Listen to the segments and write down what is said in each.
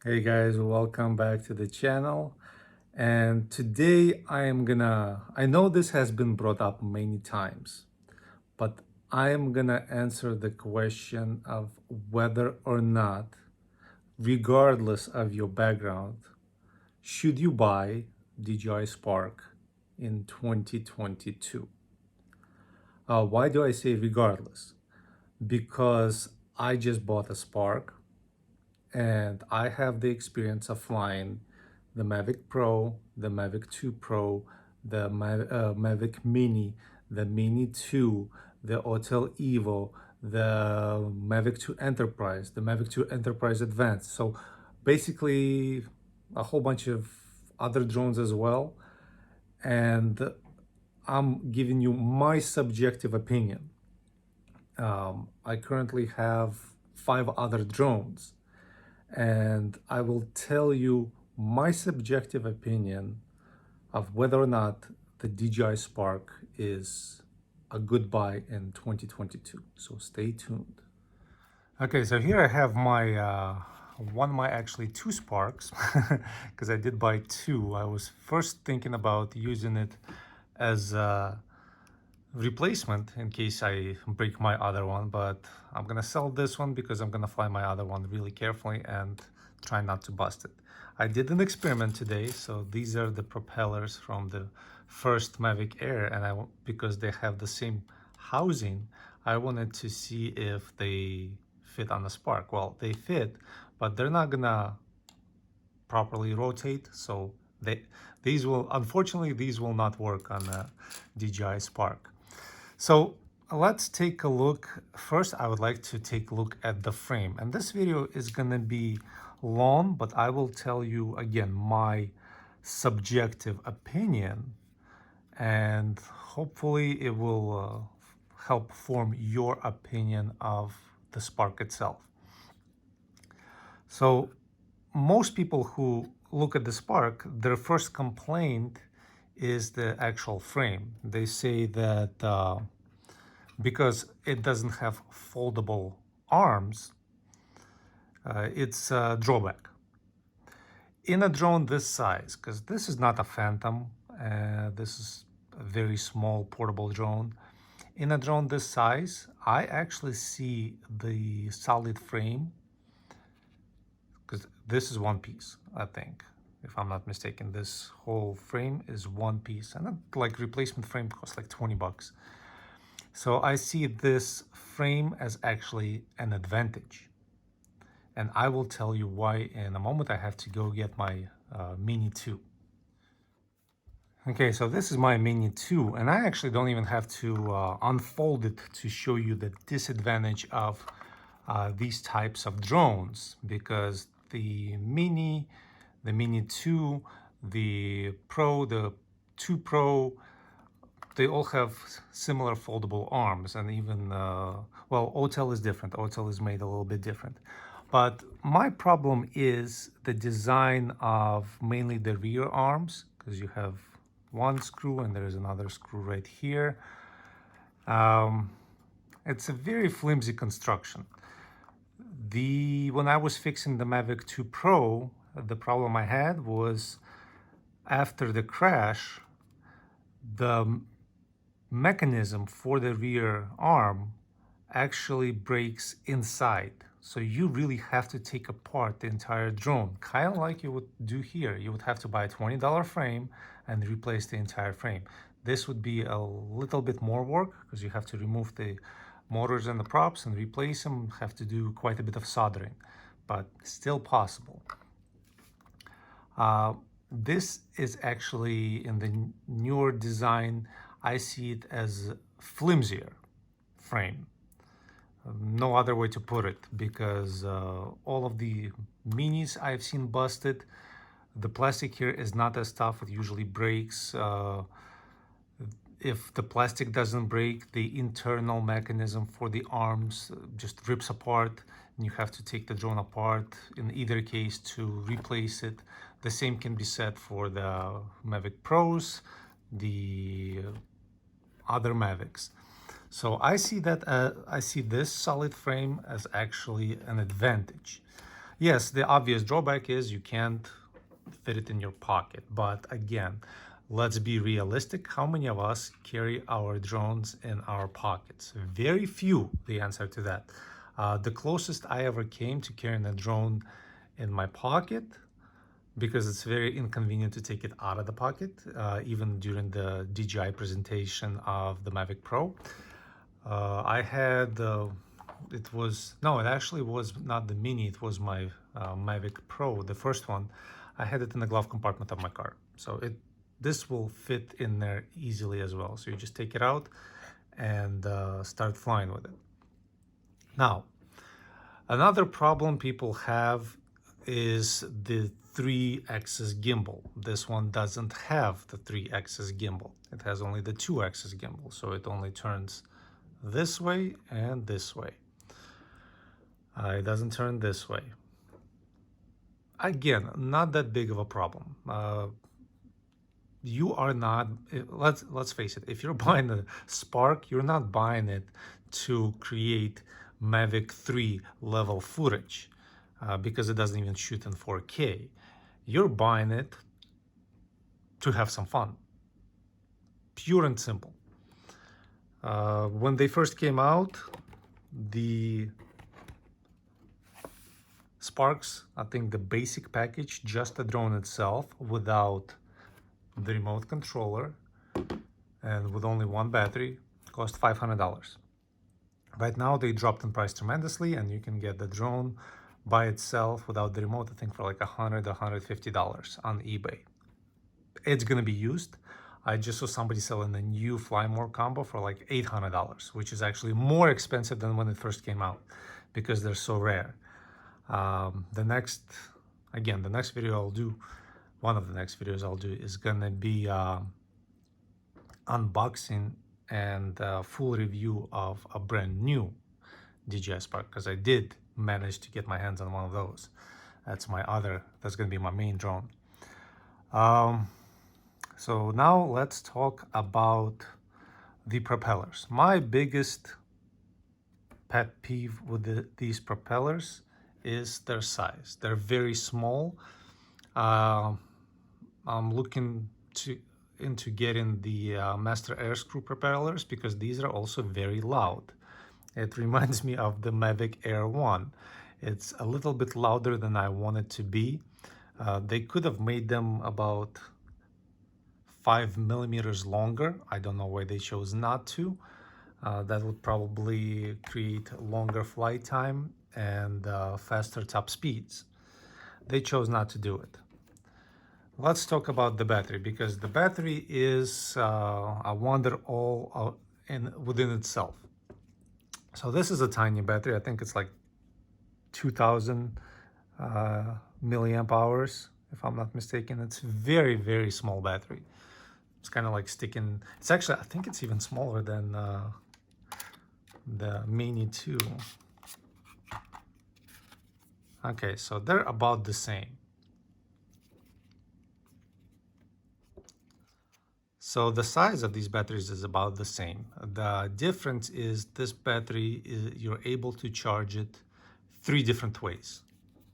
Hey guys, welcome back to the channel. And today I know this has been brought up many times, but I am gonna answer the question of whether or not, regardless of your background, should you buy DJI Spark in 2022? Why do I say regardless? Because I just bought a Spark and I have the experience of flying the Mavic Pro, the Mavic 2 Pro, the Mavic Mini, the Mini 2, the Hotel Evo, the Mavic 2 Enterprise, the Mavic 2 Enterprise Advanced. So basically a whole bunch of other drones as well. And I'm giving you my subjective opinion. I currently have 5 other drones and I will tell you my subjective opinion of whether or not the DJI Spark is a good buy in 2022. So stay tuned. Okay, so here I have my one of my actually two Sparks because I did buy two. I was first thinking about using it as a replacement in case I break my other one, but I'm gonna sell this one because I'm gonna fly my other one really carefully and try not to bust it. I did an experiment today, so these are the propellers from the first Mavic Air, and because they have the same housing, I wanted to see if they fit on the Spark. Well, they fit, but they're not gonna properly rotate, so unfortunately these will not work on the DJI Spark. So let's take a look. First, I would like to take a look at the frame. And this video is going to be long, but I will tell you again my subjective opinion. And hopefully it will help form your opinion of the Spark itself. So most people who look at the Spark, their first complaint is the actual frame. They say that because it doesn't have foldable arms, it's a drawback. In a drone this size, because this is not a Phantom, this is a very small portable drone. In a drone this size, I actually see the solid frame, because this is one piece, I think. If I'm not mistaken, this whole frame is one piece, and like replacement frame costs like 20 bucks. So I see this frame as actually an advantage. And I will tell you why in a moment. I have to go get my Mini 2. Okay, so this is my Mini 2, and I actually don't even have to unfold it to show you the disadvantage of these types of drones, because the Mini 2, the Pro, the 2 Pro, they all have similar foldable arms, and even, well, Hotel is different. Hotel is made a little bit different. But my problem is the design of mainly the rear arms, because you have one screw and there is another screw right here. It's a very flimsy construction. When I was fixing the Mavic 2 Pro, the problem I had was after the crash, the mechanism for the rear arm actually breaks inside. So you really have to take apart the entire drone, kind of like you would do here. You would have to buy a $20 frame and replace the entire frame. This would be a little bit more work because you have to remove the motors and the props and replace them, have to do quite a bit of soldering, but still possible. This is actually in the newer design, I see it as flimsier frame. No other way to put it, because all of the minis I've seen busted, the plastic here is not as tough. It usually breaks. If the plastic doesn't break, the internal mechanism for the arms just rips apart, and you have to take the drone apart in either case to replace it. The same can be said for the Mavic Pros, the other Mavics. So I see that I see this solid frame as actually an advantage. Yes, the obvious drawback is you can't fit it in your pocket. But again, let's be realistic. How many of us carry our drones in our pockets? Very few, the answer to that. The closest I ever came to carrying a drone in my pocket, because it's very inconvenient to take it out of the pocket, even during the DJI presentation of the Mavic Pro. I had, it actually was not the Mini, it was my Mavic Pro, the first one. I had it in the glove compartment of my car. So this will fit in there easily as well. So you just take it out and start flying with it. Now, another problem people have is the 3-axis gimbal. This one doesn't have the 3-axis gimbal. It has only the 2-axis gimbal. So it only turns this way and this way. It doesn't turn this way. Again, not that big of a problem. You are not, let's face it, if you're buying a Spark, you're not buying it to create Mavic 3 level footage because it doesn't even shoot in 4K. You're buying it to have some fun. Pure and simple. When they first came out, the Sparks, I think the basic package, just the drone itself without the remote controller and with only one battery, cost $500. Right now they dropped in price tremendously, and you can get the drone by itself without the remote, I think for like $100, $150 on eBay. It's gonna be used. I just saw somebody selling a new Fly More combo for like $800, which is actually more expensive than when it first came out because they're so rare. The next video I'll do, one of the next videos I'll do is gonna be unboxing and full review of a brand new DJI Spark, because I did manage to get my hands on one of those. That's gonna be my main drone. So now let's talk about the propellers. My biggest pet peeve with these propellers is their size. They're very small. I'm looking into getting the Master Air Screw propellers because these are also very loud. It reminds me of the Mavic Air 1. It's a little bit louder than I want it to be. They could have made them about 5 millimeters longer. I don't know why they chose not to. That would probably create longer flight time and faster top speeds. They chose not to do it. Let's talk about the battery, because the battery is a wonder all within itself. So this is a tiny battery. I think it's like 2000 milliamp hours, if I'm not mistaken. It's very, very small battery. It's kind of like sticking. It's actually, I think it's even smaller than the Mini 2. Okay, so they're about the same. So the size of these batteries is about the same. The difference is this battery, you're able to charge it 3 different ways.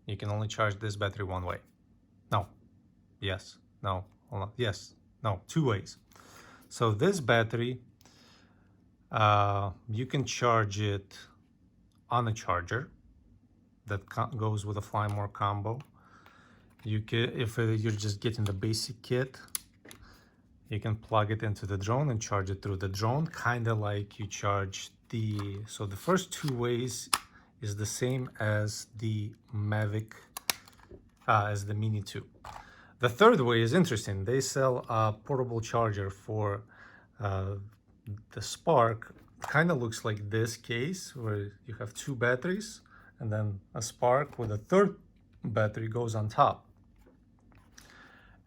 You can only charge this battery one way. No, yes, no, hold on, yes, no, 2 ways. So this battery, you can charge it on a charger that goes with a Fly More combo. You can, if you're just getting the basic kit, you can plug it into the drone and charge it through the drone, kind of like you charge so the first 2 ways is the same as the Mavic, as the Mini 2. The third way is interesting. They sell a portable charger for the Spark. Kind of looks like this case where you have 2 batteries and then a Spark with a third battery goes on top.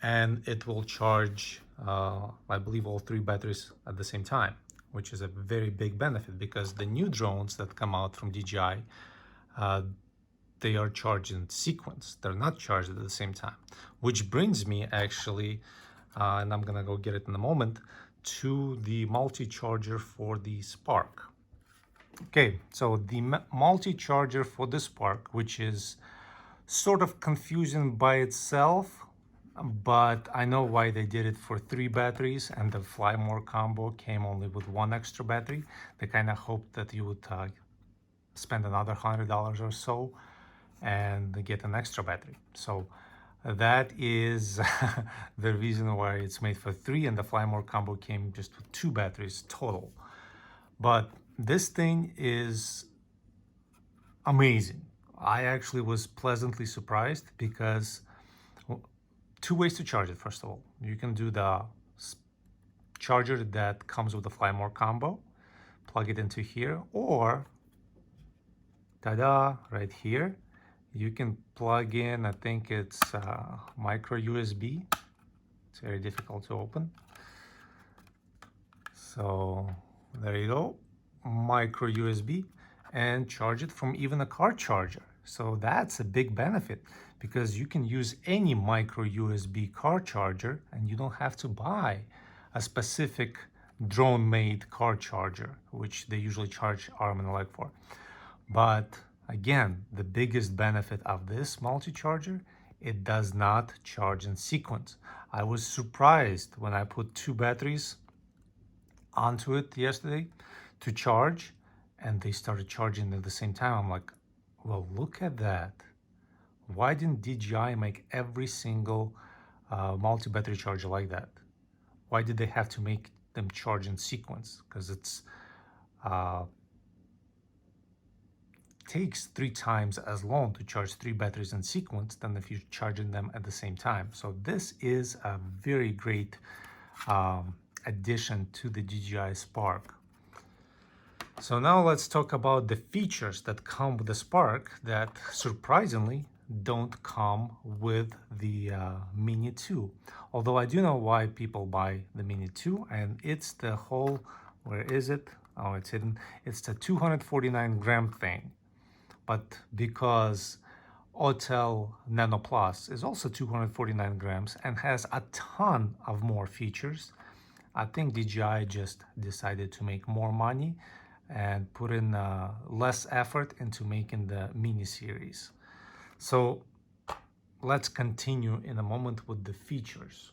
And it will charge, I believe, all 3 batteries at the same time, which is a very big benefit because the new drones that come out from DJI, they are charged in sequence. They're not charged at the same time, which brings me actually, and I'm gonna go get it in a moment, to the multi-charger for the Spark. Okay, so the multi-charger for the Spark, which is sort of confusing by itself, but I know why they did it for 3 batteries, and the Fly More combo came only with 1 extra battery. They kind of hoped that you would spend another $100 or so and get an extra battery. So that is the reason why it's made for 3, and the Fly More combo came just with 2 batteries total. But this thing is amazing. I actually was pleasantly surprised because 2 ways to charge it. First of all, you can do the charger that comes with the Fly More combo, plug it into here, or ta-da, right here, you can plug in, I think it's micro USB. It's very difficult to open. So there you go, micro USB, and charge it from even a car charger. So that's a big benefit because you can use any micro USB car charger and you don't have to buy a specific drone-made car charger, which they usually charge arm and leg for. But again, the biggest benefit of this multi-charger, it does not charge in sequence. I was surprised when I put 2 batteries onto it yesterday to charge, and they started charging at the same time. I'm like, well, look at that. Why didn't DJI make every single multi-battery charger like that? Why did they have to make them charge in sequence? Because it's takes 3 times as long to charge 3 batteries in sequence than if you're charging them at the same time. So this is a very great addition to the DJI Spark. So now let's talk about the features that come with the Spark that surprisingly don't come with the Mini 2. Although I do know why people buy the Mini 2, and it's the whole, where is it? Oh, it's hidden. It's the 249 gram thing. But because Autel Nano Plus is also 249 grams and has a ton of more features, I think DJI just decided to make more money and put in less effort into making the mini series. So let's continue in a moment with the features.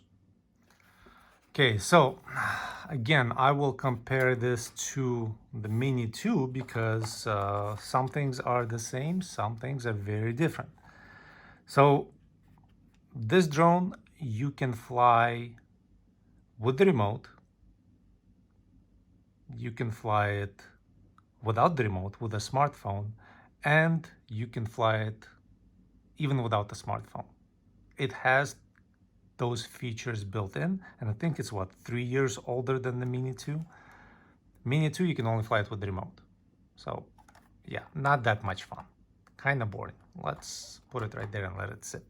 Okay, so again, I will compare this to the Mini 2 because some things are the same, some things are very different. So this drone, you can fly with the remote. You can fly it without the remote, with a smartphone, and you can fly it even without the smartphone. It has those features built in, and I think it's what, 3 years older than the Mini 2. Mini 2, you can only fly it with the remote. So yeah, not that much fun, kind of boring. Let's put it right there and let it sit.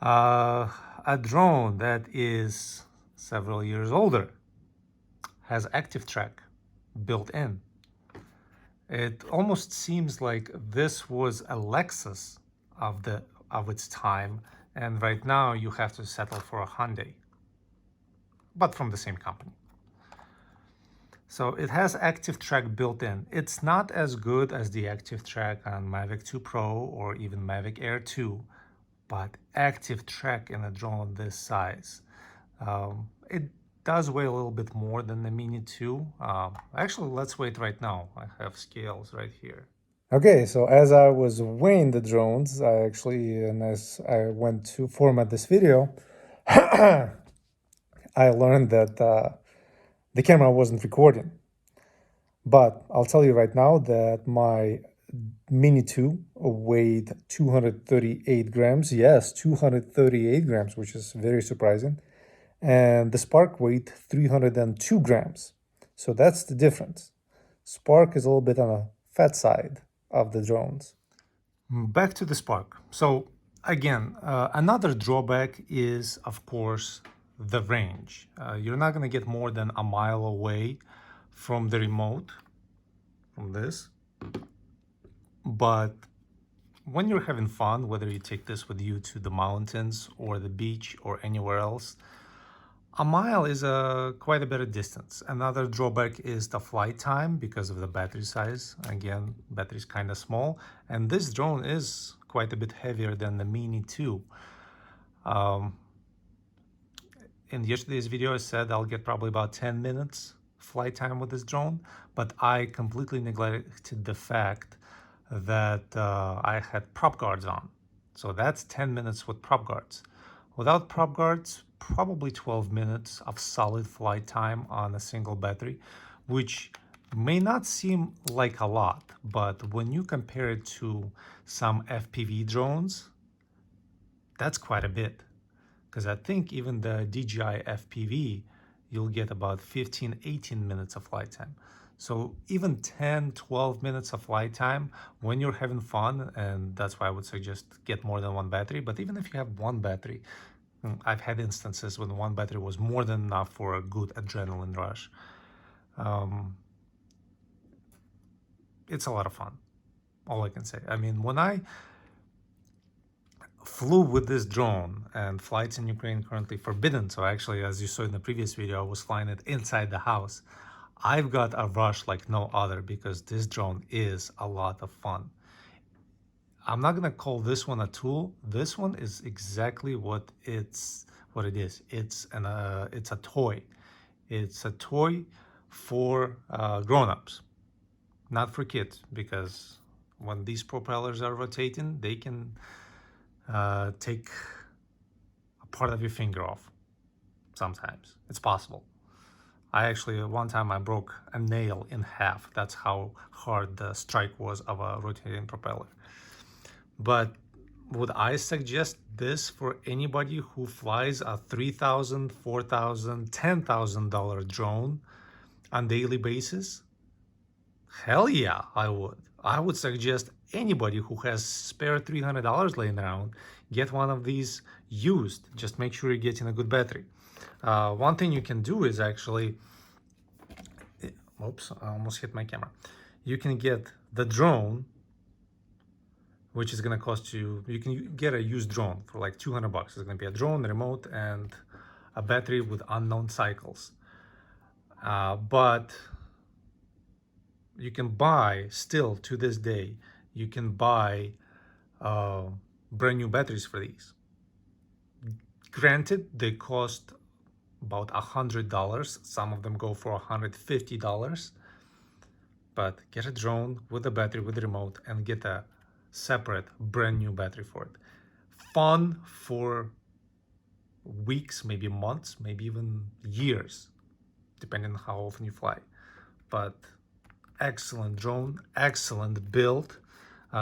A drone that is several years older has active track built in. It almost seems like this was a Lexus of its time, and right now you have to settle for a Hyundai, but from the same company. So it has active track built in. It's not as good as the active track on Mavic 2 Pro or even Mavic Air 2, but active track in a drone this size. It does weigh a little bit more than the Mini 2. Actually, let's weigh it right now. I have scales right here. Okay, so as I was weighing the drones, and as I went to format this video, I learned that the camera wasn't recording. But I'll tell you right now that my Mini 2 weighed 238 grams. Yes, 238 grams, which is very surprising. And the Spark weighed 302 grams. So that's the difference. Spark is a little bit on a fat side of the drones. Back to the Spark. So again, another drawback is, of course, the range. You're not going to get more than a mile away from the remote, from this. But when you're having fun, whether you take this with you to the mountains or the beach or anywhere else, a mile is quite a bit of distance. Another drawback is the flight time because of the battery size. Again, battery is kind of small, and this drone is quite a bit heavier than the Mini 2. Um, in yesterday's video, I said I'll get probably about 10 minutes flight time with this drone, but I completely neglected the fact that I had prop guards on. So that's 10 minutes with prop guards. Without prop guards, probably 12 minutes of solid flight time on a single battery, which may not seem like a lot, but when you compare it to some FPV drones, that's quite a bit. Because I think even the DJI FPV, you'll get about 15, 18 minutes of flight time. So even 10, 12 minutes of flight time when you're having fun, and that's why I would suggest get more than one battery. But even if you have one battery, I've had instances when one battery was more than enough for a good adrenaline rush. It's a lot of fun, all I can say. I mean, when I flew with this drone, and flights in Ukraine currently forbidden, so actually, as you saw in the previous video, I was flying it inside the house. I've got a rush like no other because this drone is a lot of fun. I'm not gonna call this one a tool. This one is exactly what it is. It's a toy. It's a toy for grown-ups, not for kids, because when these propellers are rotating, they can take a part of your finger off. Sometimes it's possible. I actually, one time I broke a nail in half. That's how hard the strike was of a rotating propeller. But would I suggest this for anybody who flies a $3,000, $4,000, $10,000 drone on daily basis? Hell yeah, I would. I would suggest anybody who has spare $300 laying around, get one of these used. Just make sure you're getting a good battery. One thing you can do is actually, oops, I almost hit my camera. You can get the drone, which is gonna cost you, you can get a used drone for like 200 bucks. It's gonna be a drone, remote, and a battery with unknown cycles. But you can buy, still to this day, you can buy brand new batteries for these. Granted, they cost about $100. Some of them go for $150. But get a drone with a battery, with a remote, and get a separate brand new battery for it. Fun for weeks, maybe months, maybe even years, depending on how often you fly. But excellent drone, excellent build.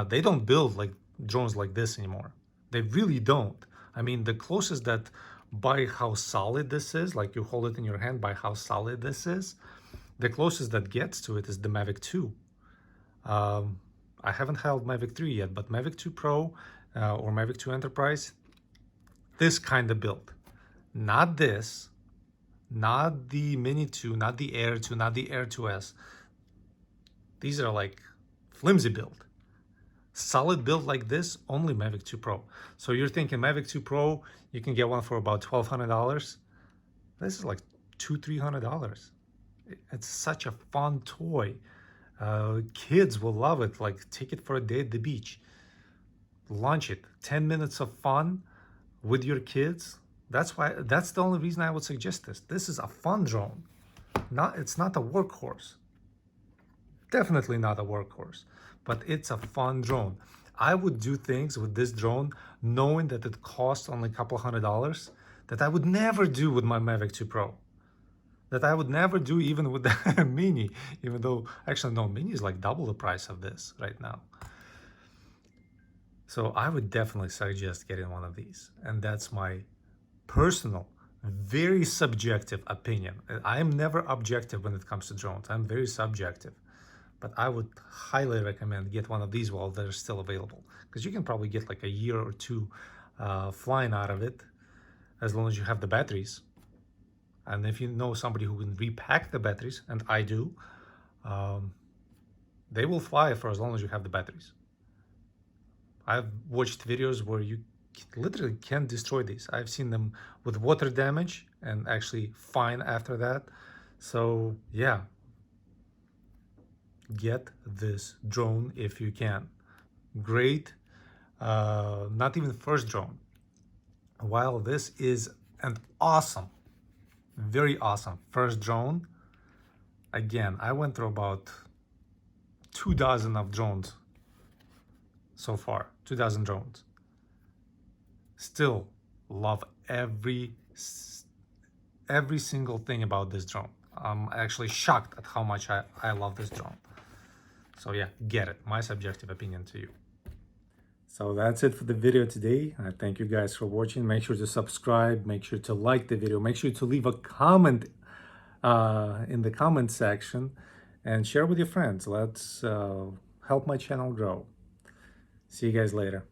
They don't build like drones like this anymore. They really don't. I mean, the closest that, by how solid this is, like you hold it in your hand, by how solid this is, the closest that gets to it is the Mavic 2. I haven't held Mavic 3 yet, but Mavic 2 Pro or Mavic 2 Enterprise, this kind of build. Not this, not the Mini 2, not the Air 2, not the Air 2S. These are like flimsy build. Solid build like this, only Mavic 2 Pro. So you're thinking Mavic 2 Pro, you can get one for about $1,200. This is like $200-300. It's such a fun toy. Kids will love it. Like, take it for a day at the beach. Launch it. 10 minutes of fun with your kids. That's the only reason I would suggest this. This is a fun drone. It's not a workhorse. Definitely not a workhorse, but it's a fun drone. I would do things with this drone knowing that it costs only a couple $100 that I would never do with my Mavic 2 Pro. That I would never do even with the Mini, even though, actually no, Mini is like double the price of this right now. So I would definitely suggest getting one of these. And that's my personal, very subjective opinion. I am never objective when it comes to drones. I'm very subjective. But I would highly recommend get one of these while they're still available, because you can probably get like a year or two flying out of it, as long as you have the batteries. And if you know somebody who can repack the batteries, and I do, they will fly for as long as you have the batteries. I've watched videos where you literally can't destroy these. I've seen them with water damage and actually fine after that. So yeah, get this drone if you can. Great not even first drone. While this is an awesome, very awesome first drone, again, I went through about 2,000 of drones so far, 2,000 drones. Still love every single thing about this drone. I'm actually shocked at how much I love this drone. So yeah, get it. My subjective opinion to you. So that's it for the video today. I thank you guys for watching. Make sure to subscribe. Make sure to like the video. Make sure to leave a comment in the comment section and share with your friends. Let's help my channel grow. See you guys later.